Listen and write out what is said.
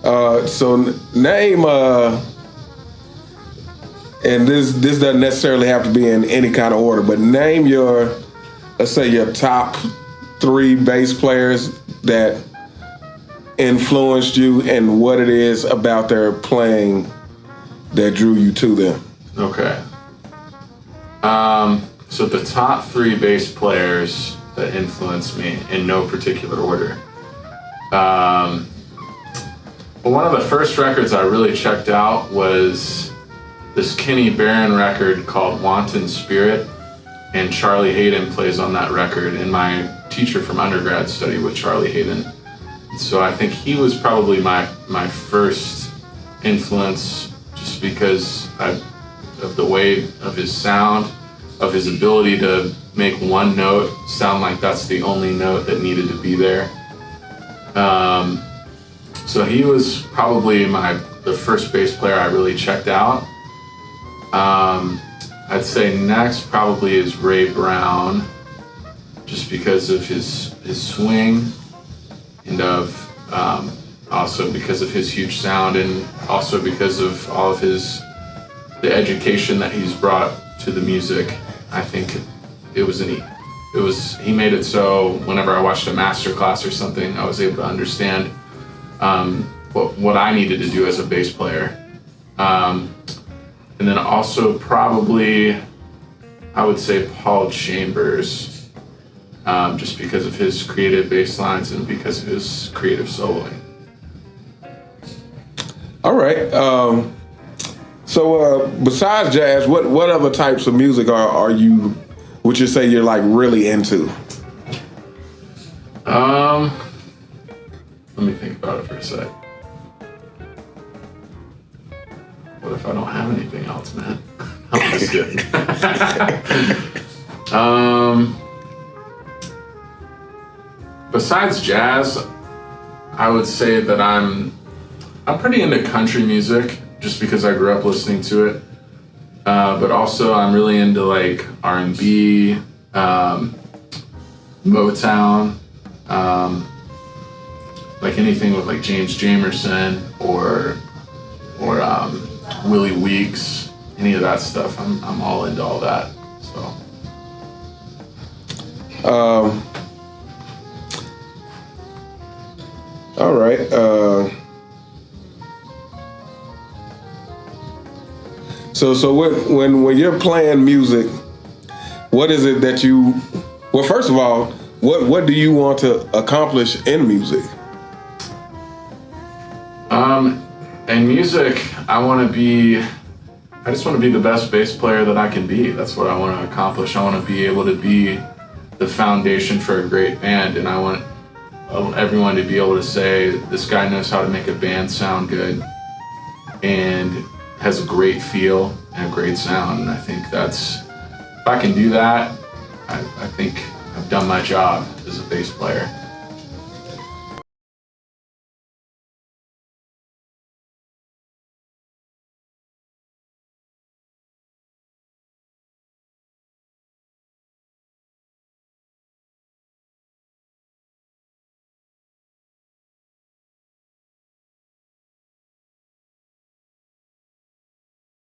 Name, and this doesn't necessarily have to be in any kind of order, but name let's say your top 3 bass players that influenced you and what it is about their playing that drew you to them. Okay. So the top 3 bass players that influenced me in no particular order. Well, one of the first records I really checked out was this Barron record called Wanton Spirit, and Charlie Hayden plays on that record, and my teacher from undergrad studied with Charlie Hayden. So I think he was probably my first influence, just because of the way of his sound, of his ability to make one note sound like that's the only note that needed to be there. So he was probably the first bass player I really checked out. I'd say next probably is Ray Brown, just because of his swing, and also because of his huge sound, and also because of all of the education that he's brought to the music. I think he made it so whenever I watched a master class or something, I was able to understand what I needed to do as a bass player. And then also probably, I would say Paul Chambers, just because of his creative bass lines and because of his creative soloing. All right. So besides jazz, what other types of music would you say you're like really into? Let me think about it for a sec. What if I don't have anything else, man? I'm just kidding. Besides jazz, I would say that I'm pretty into country music, just because I grew up listening to it. But also I'm really into like R&B, Motown, like anything with like James Jamerson or Willie Weeks, any of that stuff. I'm all into all that. So. All right. So when you're playing music, what is it that well, first of all, what do you want to accomplish in music? In music, I just want to be the best bass player that I can be. That's what I want to accomplish. I want to be able to be the foundation for a great band, and I want everyone to be able to say, this guy knows how to make a band sound good and has a great feel and a great sound. And I think if I can do that, I think I've done my job as a bass player.